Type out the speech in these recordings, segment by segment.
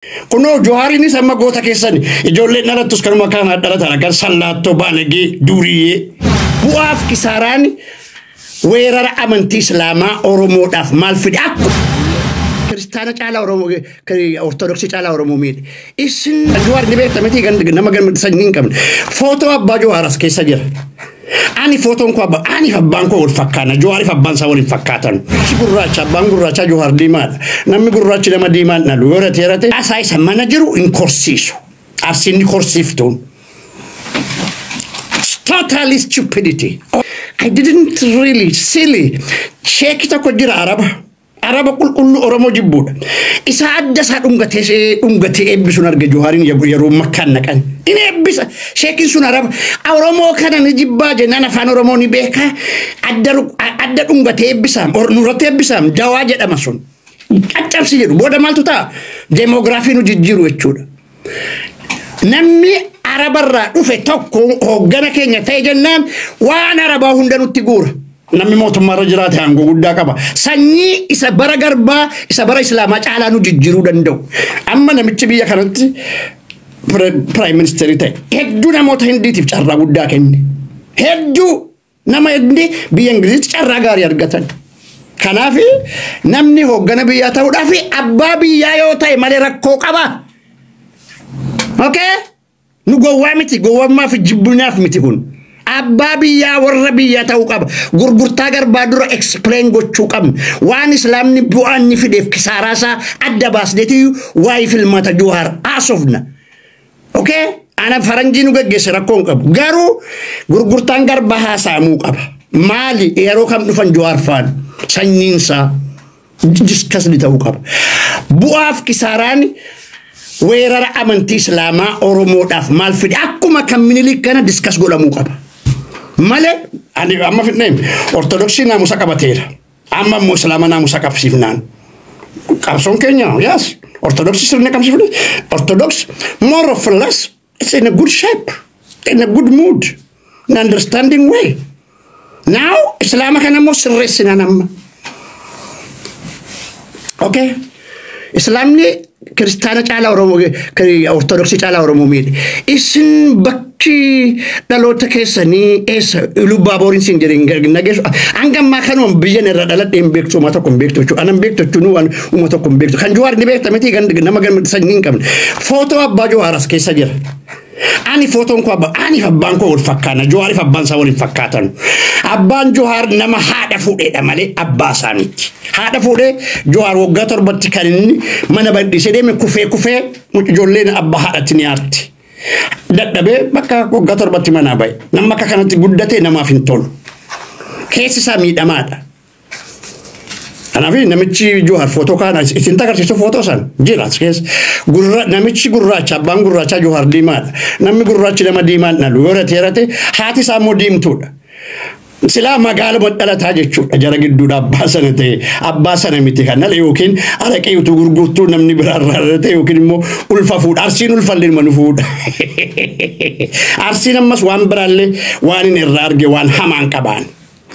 كنو جوهريني سما قوتا كيساني إجولي نراتوس كانوا مكان هدرتنا كان سلاتو بالغي دوري بواف كساراني ويرار أمنتي سلاما أورومو داف مالفيد أكو كريستانا تعالى أورومو كري أورثودوكسي تعالى أورومو ميد إسن جوهر نبيت تمتي نما كان سنين كمان فوتو أبا جوهرس كيسا جير أني فوتون كوابا أني فبانكو والفكانا جواري فبان سوال الفكاتن شكراچا بانغراچا جوهر ديمان نمي غراچا لما ديمان نلورة تيرته أساي سمانا جرو إن كورسيسو أرسيني كورسيفتون totally stupidity I didn't really silly check it ako jira Araba kullu Oromo jibbuda isa adda sa dungate ebbisun arge joharin yaru makkan nakan ine ebbisa shekin sun Araba Oromo kana ni jibbaje nana fan Oromo ni beka adda dungate ebbisam or nurate ebbisam jawaje damasun kaccamsi jedu boda maltuta demografi nu jijjiru echuda namni Arabarra dufe tokko hoggana kenya tay jennaan waan Araba hundanu tigura namni mootummaa rajiraate hango guddaa qaba sanyii isa bara garbaa isa bara islaamaa caalaa nu jijjiiruu danda'u amma namichi biyya kanatti prime minister ta'e hedduu namoota hindiitiif carraa guddaa kenne hedduu nama hindi biyya ingilizitti carraa gaarii argatan kanaaf namni hoggana biyyaa ta'uudhaaf abbaa biyyaa yoo ta'e malee rakkoo qaba okay nu gowwaa miti gowwammaa fi jibbunaaf miti kun Abba biyya warra biyya ta'uu qaba gurgurtaa garbaa dura explain gochuu qabna waan islaamni bu'aan ni fideef kisaaraasa adda baasneeti waa'ee filmata Jawahar asofna okay ana faranjiin nu gaggeessa rakkoon qabu garuu gurgurtaan garbaa haasaamuu qaba maali yeroo kam dhufan Jawahar faan sanyiinsa discuss ni ta'uu qaba bu'aaf kisaaraan weerara amantii islaamaa Oromoodhaaf maal fide akkuma kan minilik kana discuss godhamuu qaba male ani amma fitneem orthodoxy na musakabatera amma muslima na musakafsifnan qabson Kenya yes orthodoxy sirne kamsifne orthodox more or less it's in a good shape in a good mood an understanding way now islam kana mo sirresina namma okay islamni kristana chala Oromo kari orthodoxy chala Oromo mid isin bakki dalota kesani esa lubaborin sinjering nageso angamma kanon biyen radalade imbekto mata ko imbekto chu anam bekto chu nu an umata ko imbekto kan Jawahar ni bekta meti gand nama gan sannin kam photo abba Jawahar kessa jira ani photo ko abba ani fabban ko wol fakkana Jawahar fabban sa wol fakkatan abban Jawahar nama hada fude da male abba sanit hada fude Jawahar wogator batti kalini mana bandi sede me kufe mu jollena abba hada tiniarti daddabe bakka wogator batti mana bay namma ka kanati guddate nama fintol kesi sami damada Anafi namichi Jawahar photo kana isinta karsiisu photo san jira skes gurra namichi gurracha abbaan gurracha Jawahar diimaadha namni gurraachi nama diimaan na lura teerate haati isaa immoo diimtuudha sila magaala bodhalataa jechuudha jara gidduudha abbaa sana miti kanal yookiin araqee utuu gurgurtuu namni biraarraa ta'e yookiin immoo ulfa fuudha arsiin ulfallee manu fuudha arsiin ammas waan biraallee waan inni irraa arge waan hamaan qabaan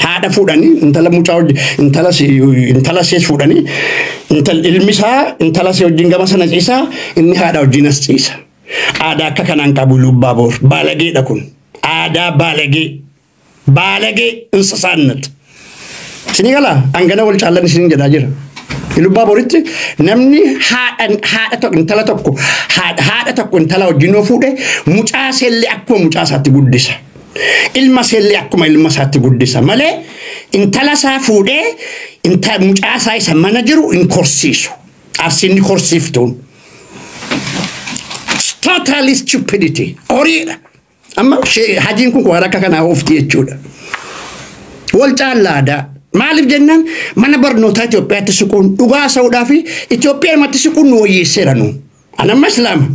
hada fuudhani intala mucaa intala sees fuudhani ilmisaa intala see wajjin gama sana ciisa inni haadha wajjin as ciisa aadaa akka kanaan qabu Lubbaabor baalageedha kun aadaa baalagee insasaannat isinii gala angana wal caallan isin jedhaa jira Lubbaaboritti namni intala tokko intala wajjin yoo fuudhe mucaa seellee akkuma mucaa isaatti guddisa ilma seellee akkuma ilma isaatti guddisa malee intala isaa fuudhee mucaa isaa isa mana jiru in korsiisu arsiinni korsiiftuun totally stupidity horiidha amma hajiin kun waan akka kanaa oofti jechuudha wal caalaadha maaliif jennaan mana barnootaa Itoophiyaatti siquun dhugaa sa'uudhaa fi Itoophiyaatti siquun nu wayyeesseera nu anamma islaama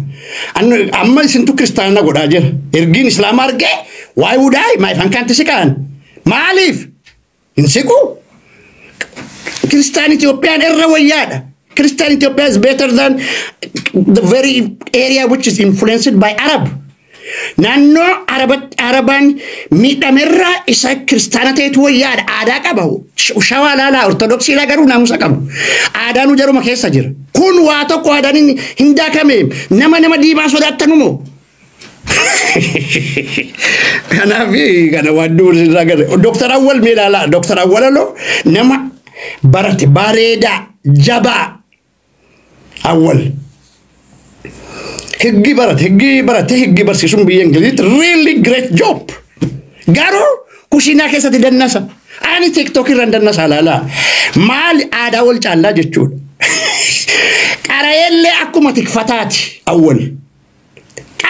amma isintu kiristaana godhaa jira ergiin islaama argee why would I my fankanti sikaan maalif insiku Christian Ethiopian erra wayada Christian Ethiopia is better than the very area which is influenced by Arab naannoo Arabaan miidhamerraa isa kiristaana ta'etu wayyaadha aadaa qabahu shawaa laalaa ortodoksii garuu naamusa qabu aadaanu jaruma keessa jira kun waa tokko aadaan hin daakame nama diimaa sodaattanumoo kanafi kana waddu sirraga Dr. Awwal Milala Dr. Awwalalo nama barate bareda jaba Awwal higgi barsisum biyen glit really great job garo kushina keessatti dannasa ani TikTok irra dannasa lala mal aada wal chaalla jechuudha qarayelle akkuma tikfataati Awwal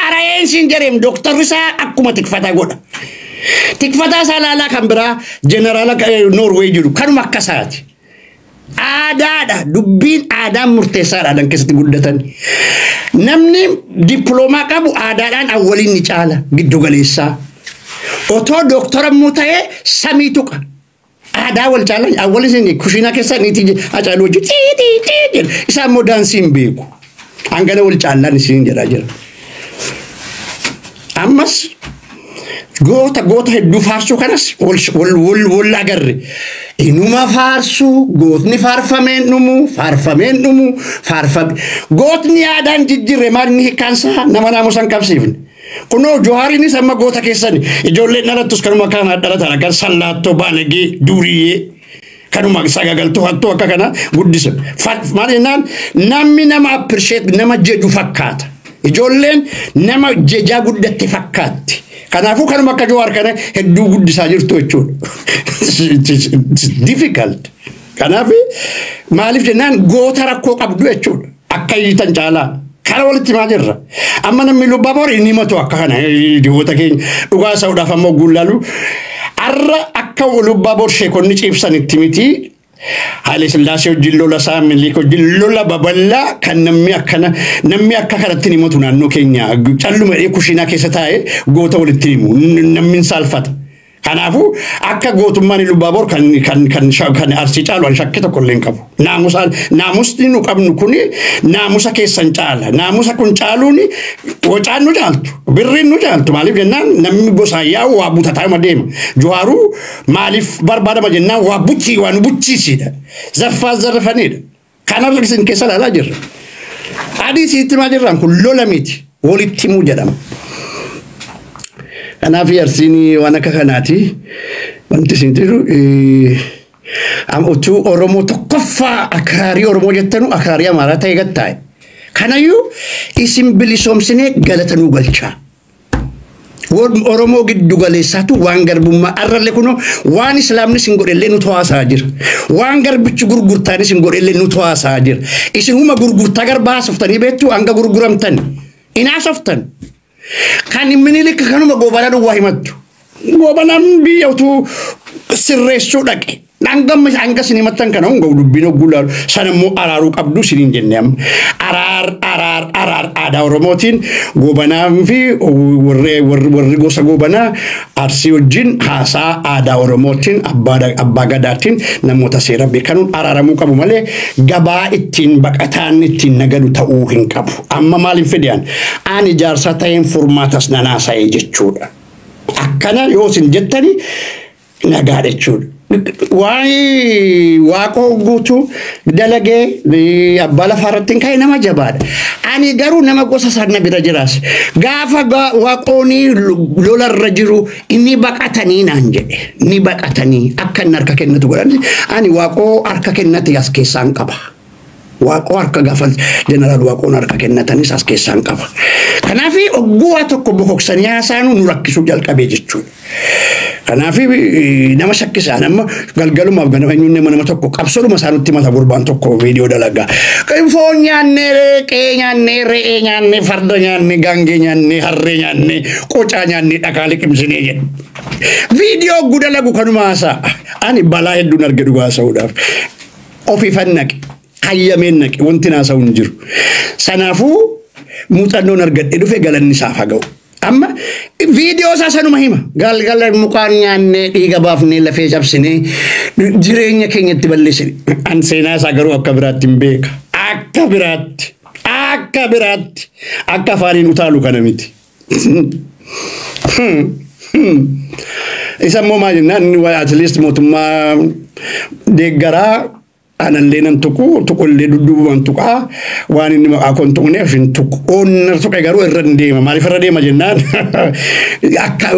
Arayen sinjerem doktor risa akkuma tikfata goda tikfata salala kambira general Norway jiru kanuma akkasati aadaadha dubbiin aadaa murteessaadhaan keessatti guddatan namni diploma qabu aadaadhaan Awwaliin ni caala giddu galeessaa otoo doktora muta'ee samii tuqa aadaa wal caala Awwaliin kushina keessa niiti acaalu wajji isa immoo daansiin beeku hangana wal caalaan isin jedha jira Amas goota hedduu faarsu kanas wal agarre inuma faarsu gootni faarfameen dhumu gootni aadaan jijjirre maalni kansa nama naamusan qabsiifne kuno Johariin sama goota keessan ijoolleen dhalattus kanuma kana dhalatan agar sallaatto baanagee duuriyee kanuma sagagaltu hatto akka kana guddisa maalinaan namni nama appreciate nama jedhu fakkaata ijoolleen nama jeja guddatte fakkaatti kanaafu kanuma akka Johar kana hedduu guddisaa jirtu jechuudha it's difficult kanaafi maaliif jennaan goota rakkoo qabdu jechuudha akka yitan caalaa kana walitti maa jirra amma namni Lubbaboor inni himatu akka kana goota keenya dhugaa sa'uudhaaf ammoo guullaalu arra akka Lubbaboor sheekonni ciibsanitti miti Haile Sillaasee wajjin lola isaa Minilik wajjin lola babal'aa kan namni akka kanatti himatu naannoo keenya calluma kushina keessa taa'ee goota walitti himu namni saalfata kanaafu akka gootummaan Lubbaboor kan Arsii caalu an shakkii tokko illee qabu naamusni nu qabnu kuni naamusa keessan caala naamusa kun caaluun wacaan nu caaltu birriin nu caaltu maaliif jennaan namni gosa yaa'u waa butataa deema Joharuu maaliif barbaadama jennaan waa buchii waan buchiisidha zarfanidha kanarra isin keessa laalaa jirra adii siitti maa jirraan kun lola miti walitti himuu jedhama Ana fi Arsini wana kakanati wanti sintiru utu Oromo tokkoffa akari Oromo jettanu akari Amara ta'e gattaa kanayyuu isin bilisomsine galatanu galcha Oromo giddu galeessatu waan garbummaa arralle kuno waan islaamni sin godhellee nu to'asaa jira waan garbichi gurgurtaanis sin godhellee nu to'asaa jira isin huma gurgurtaa garbaa softanii beektu hanga gurguramtan inaa softan kan Minilik kanuma goobana duwwaa himattu goobanaan biyyatu sirreessuu dhaqe hanga sin himattan kana hunga dubbino gulaalu sanammoo araaruu qabdu sinin jenne araar aadaa Oromootiin goobanaan fi warri gosa goobanaa Arsii wajjin haasaa aadaa Oromootiin abbaa gadaatiin namoota seera beekanuun araaramuu qabu malee gabaa ittiin baqataan ittiin nagadu ta'uu hin qabu amma maaliin fedhan ani jaarsaa ta'een furmaatas nanaasa'ee jechuudha akkana yoo sin jettani nagaadha jechuudha waaqoo guutuu dalagee abbaa lafaarratti ka'e nama jabaadha ani garuu nama gosa sarna bira jiraas gaafa waaqoonii lolarra jiru inni baqatanii naan jedhe ni baqatanii akka inni harka kennatu godhan ani waaqoo harka kennate as keessaan qaba waaqoo harka gaafa jeneraal waaqoon harka kennatanis as keessaan qaba kanaafi ogguwaa tokko bokoksanii haasaanuu nu rakkisuu jalqabee jechuudha kanaafi nama shakkisaa nama galgalumaaf ganama eenyuun nama tokko qabsoluma isaanutti mata gurbaan tokko viidiyoo dalagaa foon nyaannee reeqee nyaannee re'ee nyaannee farda nyaannee gaangee nyaannee harree nyaannee qocaa nyaannee dhagaa liqimsinee jedhu viidiyoo gudalagu kanuma haasaa ani balaa hedduun arge dhugaa haasa'uudhaaf ofiifan naqe hayyameen naqe wanti haasa'u hin jiru sanaafuu muuxannoon argadhe dhufe galanni isaaf haa ga'u amma video sanuma hima galgal mukaan nyaanne dhiiga baafne lafee cabsine jireenya keenyatti balleessine an seenaa isaa garuu akka biraatti hin beeka akka biraatti akka faaniin utaalu kana miti Isa mo ma nan wa at least mo tuma deggara anan lenan tukul le dudu wan tuka wani ni ma akon tukne fin tuk on tuka garu rande ma mari farade ma jennan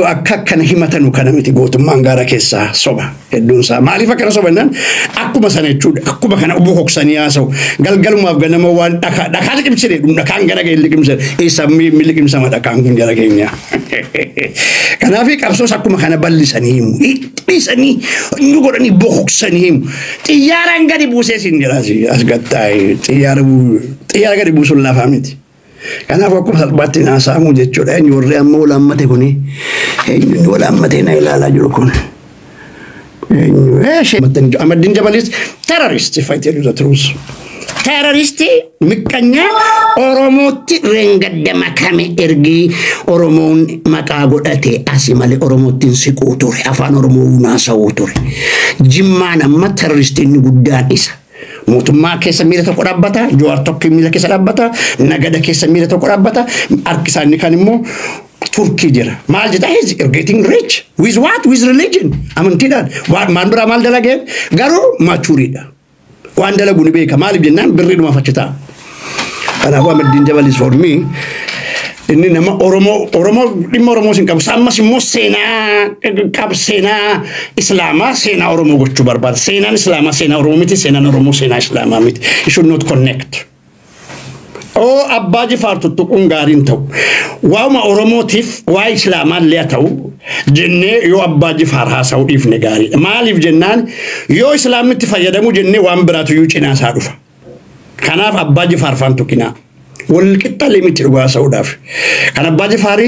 akka kana himatanu kana miti gotu mangara kessa soba edun sa mali fa kana soba nan akuma sane chud akuma kana ubu hoksani aso galgal ma gana ma wan daka kim sire dum daka ngara ge likim sire isa mi likim sama daka ngara ge nya kana fi kapso sakuma kana ballisani isani nyugoro ni bohoksani tiyara ngari buse sindirasi asgattai tiyara gadi busul la famiti kana fa ko salbati na samu je choda en yorre amma wala ammate kuni en wala ammate na ilala juro kun she matan Ahmadin Jabalis terrorist, if I tell you the truth. Terrorist mikanya oromoti rengadda makame ergi oromon maka godate asimale oromotin sikotore afan oromo una sawotore jimmana ma terrorist ni guddan isa mutuma kessa mira to qorabbata jowar tokki mira kessa rabbata nagada kessa mira to qorabbata arkisani kanimo Turkey jira mal jita is getting rich with what, with religion amantidan what mandra mal dalage garo maturida wandala guni be kamal jennan birri ma facita ana wa Ahmadin Jabalis for me inni nama oromo sin kab samma si mosena kab sena islama sena oromo gochu barbar sena islama sena oromo miti sena oromo sena islama miti it should not connect o abbaji fartu tukun garin taw wa ma oromotif wa islama le taw jenne yo abbaji farha saudif ne gari malif jennan yo islam miti fayadamu jenne wa ambratu yucina sadufa kanaf abbaji farfan tukina wal kitale miti wa saudaf kana abbaji fari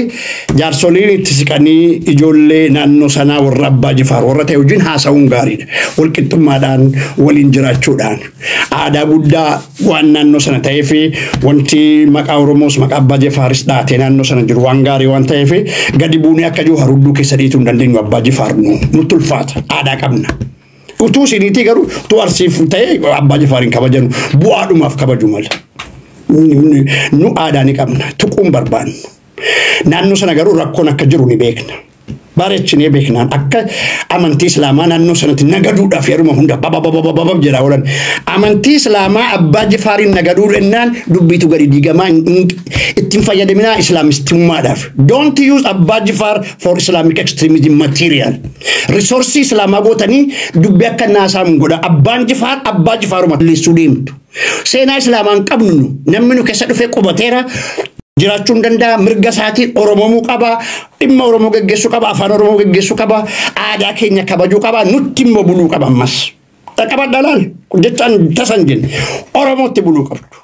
jar solini tisikani ijolle nanno sana war abbaji far warate ujin ha saun gari wal kituma dan wal injirachu dan ada gudda wananno sana tayfi wanti maka oromos maka abbaji faris da tenanno sana jur wangari wanta tayfi gadi buni akaju haruddu ke saditu dandin abbaji farnu mutul fat ada kamna utu siniti garu to arsif tay abbaji farin kabajanu bu adum af kabajumal nu adani kamna tukum barban nanno sana garu rakkona kajiru ni bekna barechni bekna akka amanti islama nanno sanati nagadu da feruma hunda baba jira wolan amanti islama abbaji farin nagadu ennan dubbitu gari digama ittin fayade mina islamist madaf don't use abbaji far for islamic extremism material resources islama gotani dubbe akka nasam goda abbaji far ma lisudim sena islaman qabnu namnu kesadu fe qobatera jirachun danda mirga sati oromo qaba imma oromo geggesu qaba afan oromo geggesu qaba aada kenya kabaju qaba nuttimmo bulu qaba mas qaba dalal jettan tasanjin oromo te bulu qabdu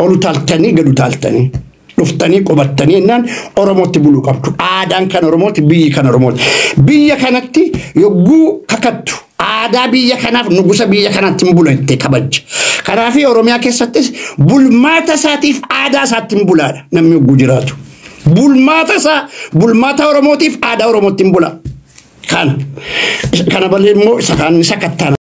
olu taltani gadu taltani luftani qobattani nan oromo te bulu qabdu aadan kan oromo te biyi kan oromo biya kanatti yoggu kakattu ada biya kanaf nugusa biya kanatti mbulante kabaj kanafi oromia keessatis bulmata satif ada satim bulada namni gujiratu bulmata oromotif ada oromotim bula kana balemo sakan sakatana